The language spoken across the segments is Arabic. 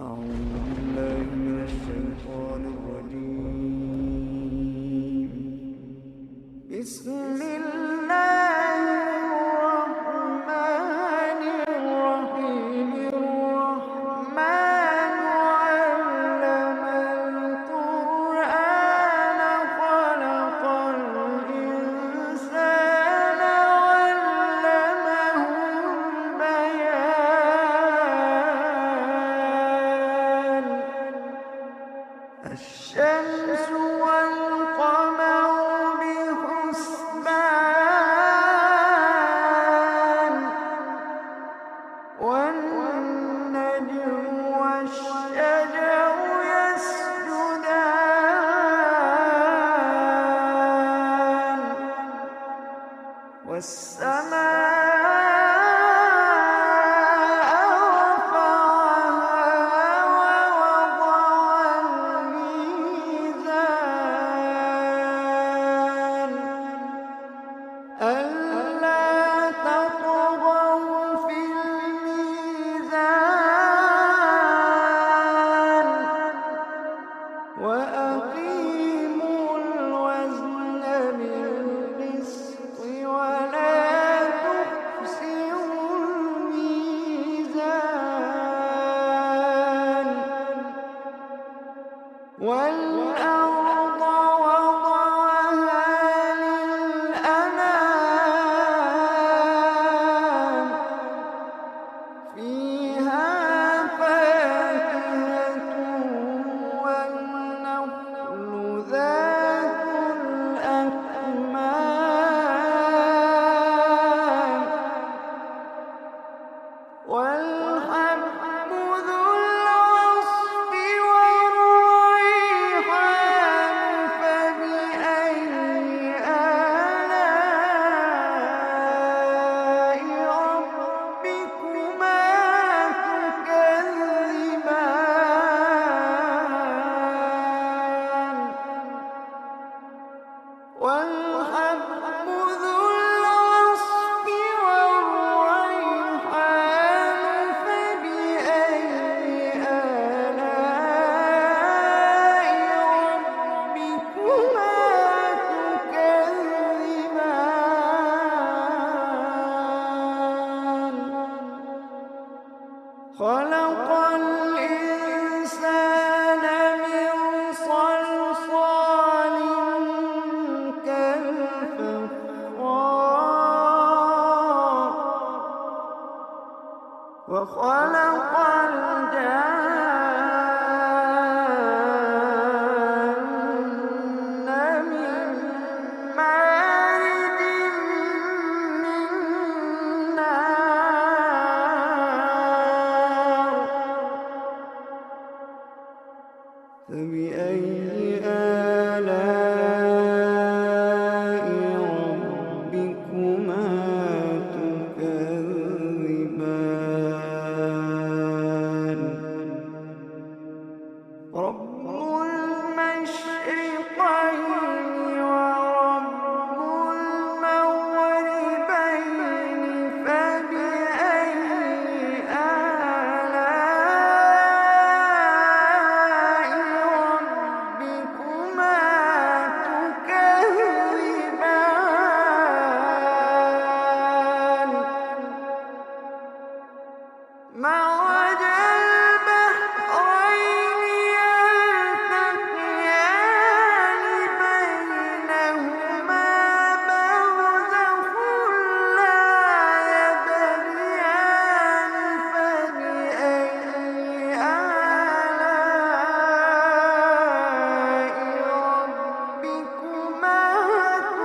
أعوذ بالله من الشيطان الرجيم. بسم الله الرحمن الرحيم. الرحمن علم القرآن خلق الإنسان علمه البيان. الشمس والقمر بحسبان، والنجم والشجر يسجدان، والسماء رفعها ووضع الميزان ألا تطغوا في الميزان وأقيموا الوزن بالقسط ولا تخسروا الميزان. والأرض وضعها للأنام، فيها فاكهة والنخل ذات الأكمام، والحب ذو العصف والريحان. فبأي آلاء ربكما تكذبان. والحب ذو العصف والريحان. فبأي آلاء ربكما تكذبان. خلق الإنسان من صلصال كالفخار، وخلق الجان من مارج من نار. فبأي آلاء ربكما تكذبان. رب المشرقين ورب المغربين. فبأي آلاء ربكما تكذبان. مرج البحرين يلتقيان بينهما برزخ لا يبغيان. فبأي آلاء ربكما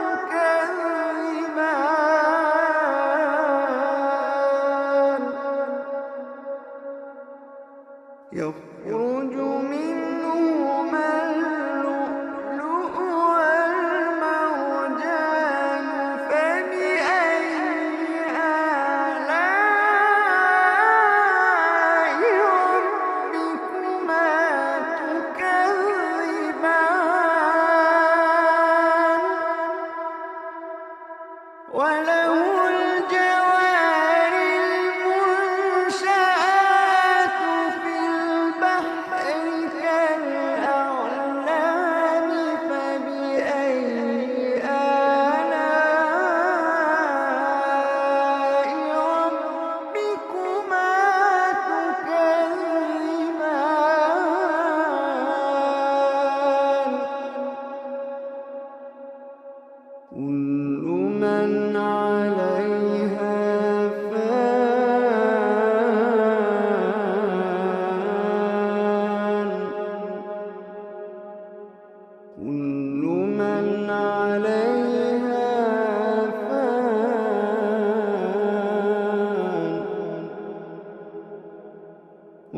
تكذبان. يخرج منهما اللؤلؤ والمرجان. فبأي آلاء ربكما تكذبان. وله الجوار المنشآت في البحر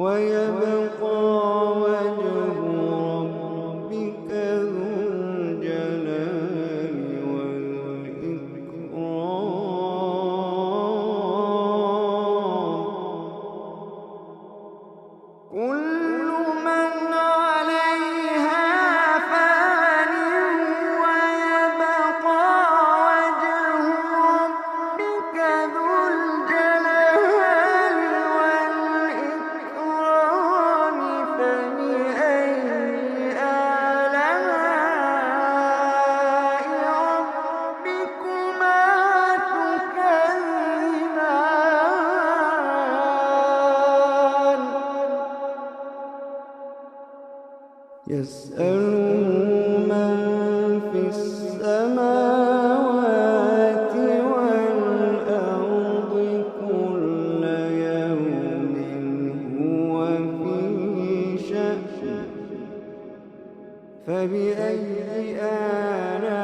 ويبقى وجه ربك ذو الجلال والإكرام. كل من عليها فان ويبقى وجه ربك ذو الجلال والإكرام. فبأي آلاء ربكما تكذبان. يسأله من في السماوات والأرض كل يوم هو في شأن. فبأي آلاء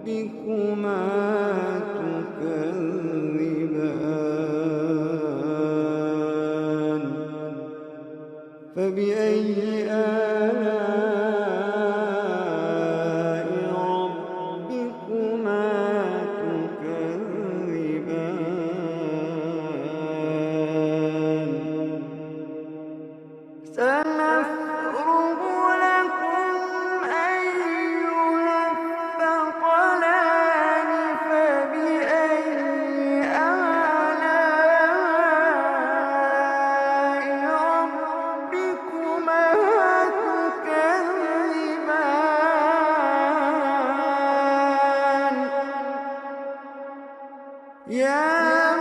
ربكما تكذبان. فبأي آلاء ربكما تكذبان. سنفرغ لكم أيها الثقلان. فبأي آلاء ربكما تكذبان. يا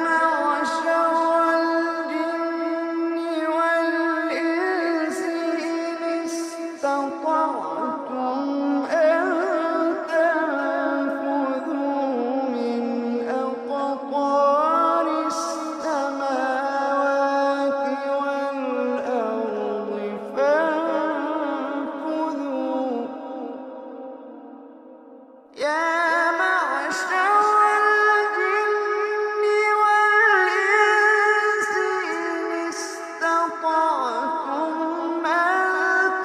معشر الجن والإنس إن استطعتم أن تنفذوا من أقطار السماوات والأرض فانفذوا. يا معشر الجن والإنس إن استطعتم أن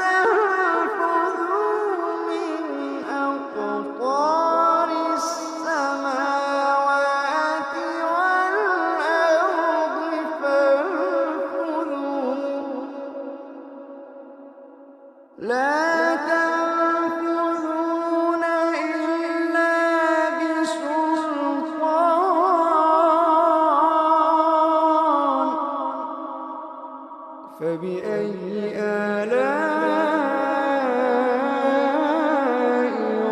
تنفذوا من أقطار السماوات والأرض فانفذوا. لا تنفذون إلا بسلطان. فبأي آلاء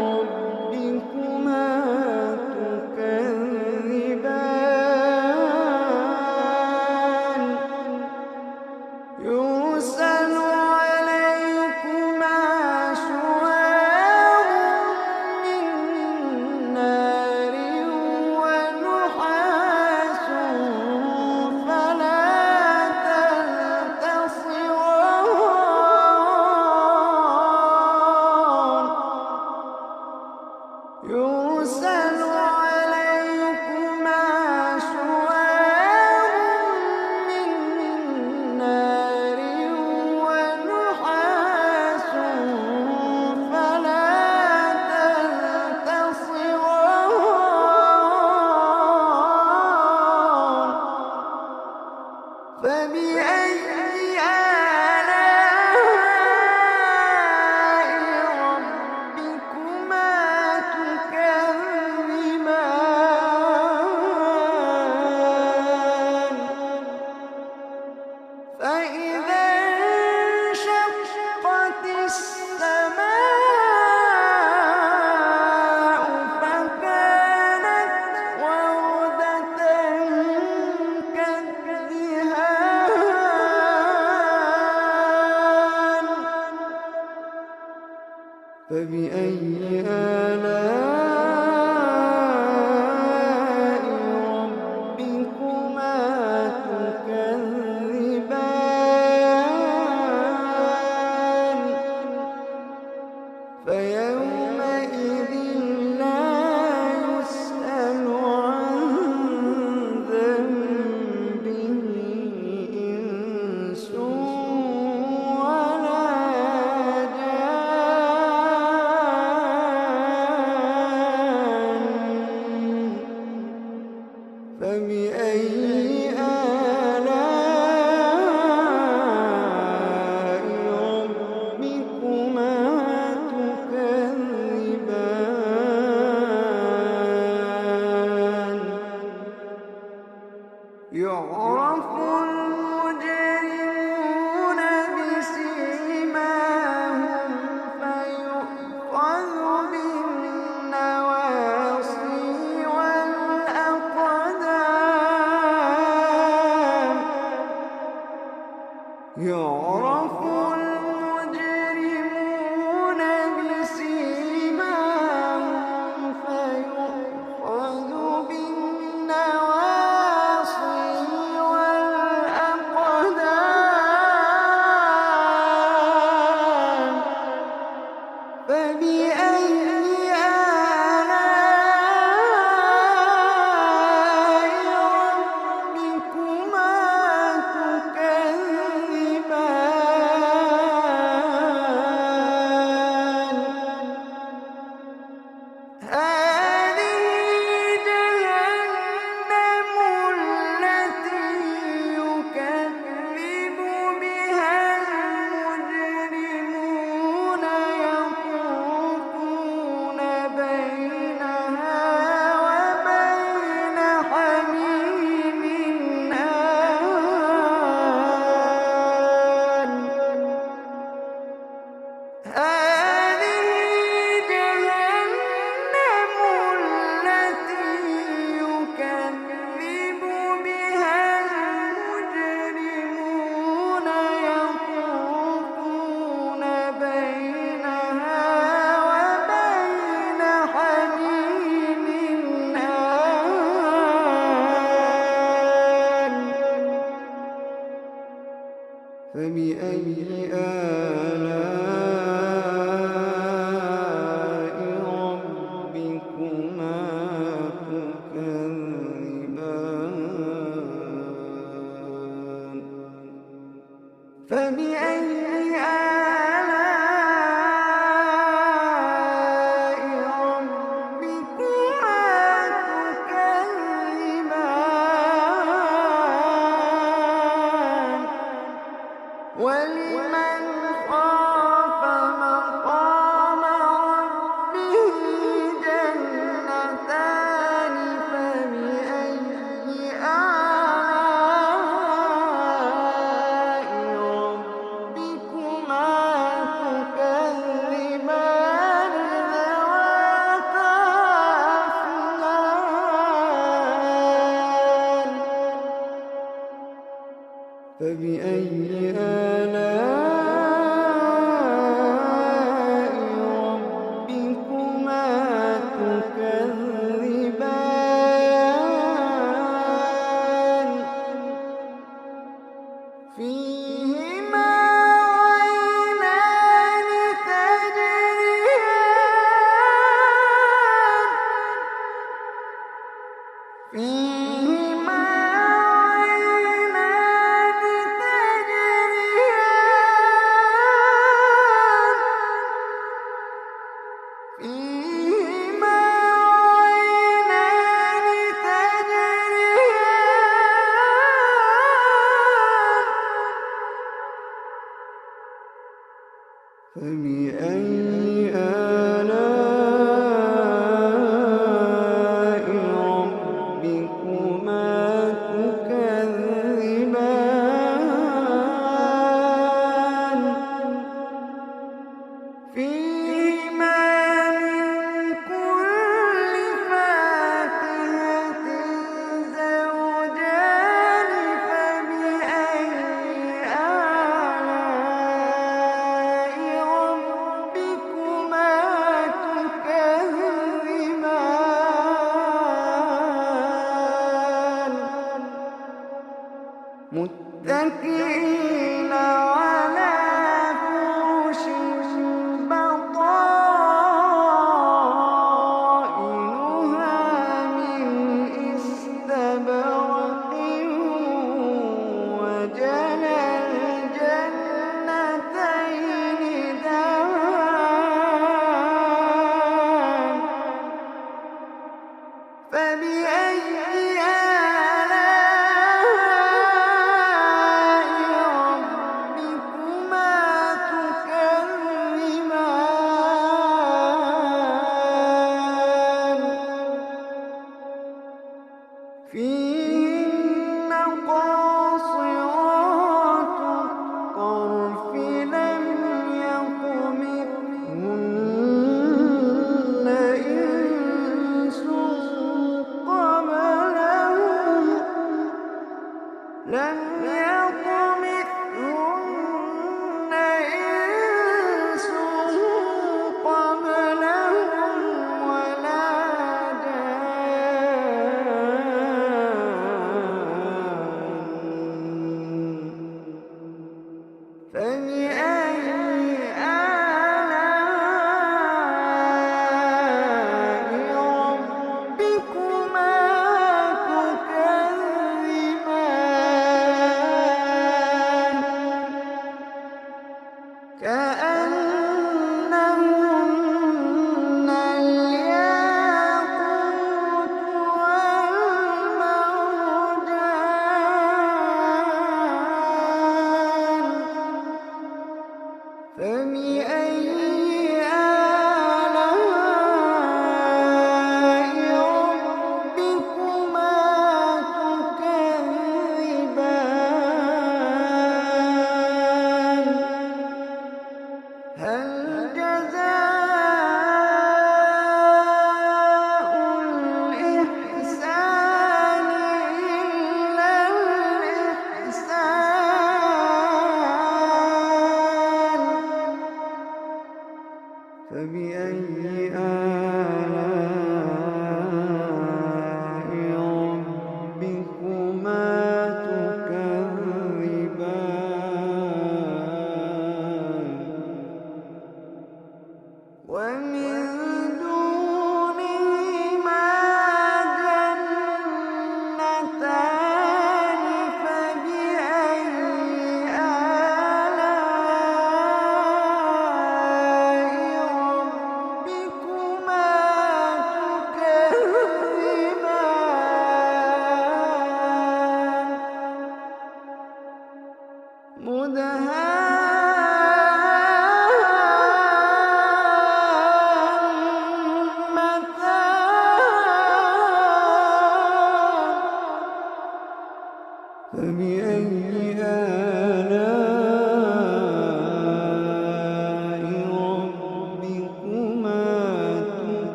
ربكما تكذبان. يرسل عليكما شواظ من نار ونحاس فلا تنتصران. يرسل عليكما شواظ من نار ونحاس فلا تنتصران. فبأي آلاء ربكما تكذبان. فإذا انشقت السماء فكانت وردة كالدهان. فبأي آلاء ربكما تكذبان. فيومئذ لا يسأل عن ذنبه يعرف المجرمون بسيماهم فيؤخذ بالنواصي والأقدام يعرف المجرمون بسيماهم فيؤخذ بالنواصي والأقدام فبأي آلاء ربكما تكذبان هذه جهنم التي يكذب بها المجرمون يطوفون بينها وبين حميم آن هذه جهنم التي يكذب بها المجرمون يطوفون بينها وبين حميم آن فبأي آلاء ربكما تكذبان فبأي آلاء ربكما تكذبان ولمن خاف مقام ربه جنتان فبأي آلاء ربكما تكذبان ذواتا أفنان فبأي آلاء ربكما تكذبان فيهما عينان تجريان فيهما عينان تجريان فيهما عينان تجريان فبأي آلاء ربكما تكذبان فيهما من كل فاكهة زوجان فبأي آلاء ربكما تكذبان متكئين على فرش بطائنها من استبرق وجنى الجنتين دان فبأي آلاء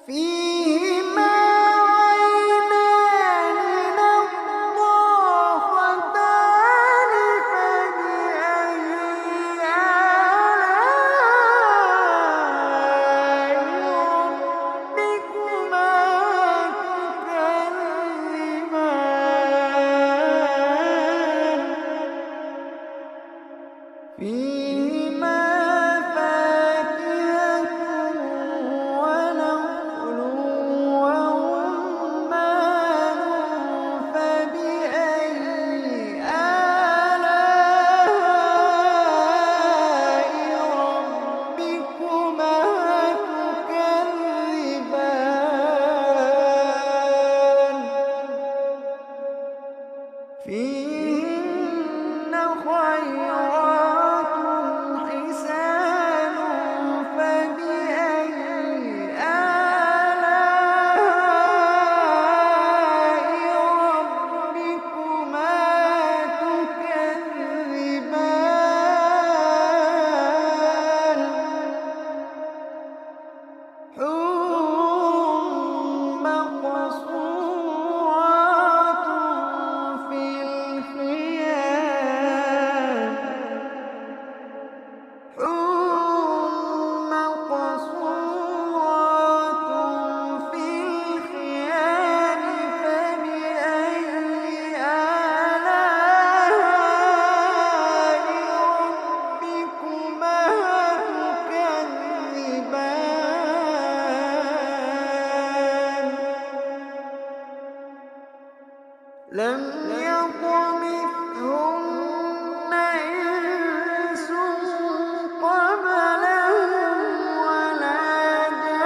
فيهما عينان نضاختان فبأي آلاء ربكما تكذبان فيهما فاكهة ونخل ورمان فبأي آلاء ربكما تكذبان فيهن خيرات حسان فبأي آلاء ربكما تكذبان حور مقصورات في الخيام حور مقصورات في الخيام فبأي آلاء ربكما تكذبان لم يطمثهن إنس قبلهم ولا جان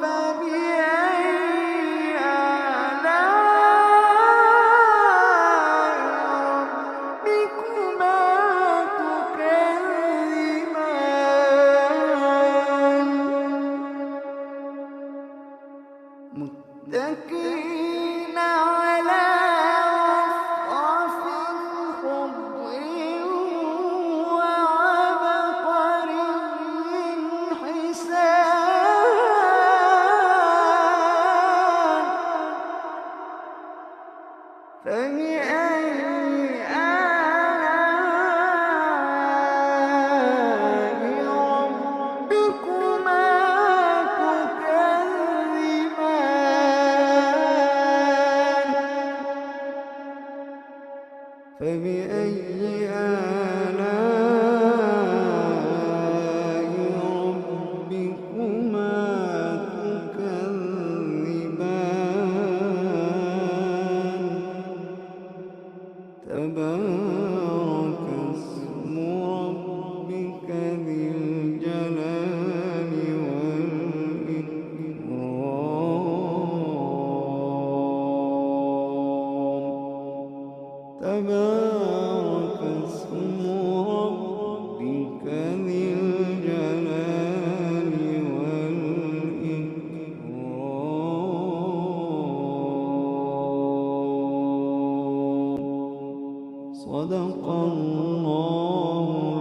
فبأي آلاء ربكما تكذبان متكئين على رفرف خضر وعبقري حسان فبأي آلاء ربكما تكذبان فبأي آلاء ربكما تكذبان تبارك اسم ربك ذي الجلال والإكرام تبارك اسم ربك ذي الجلال والإكرام صدق الله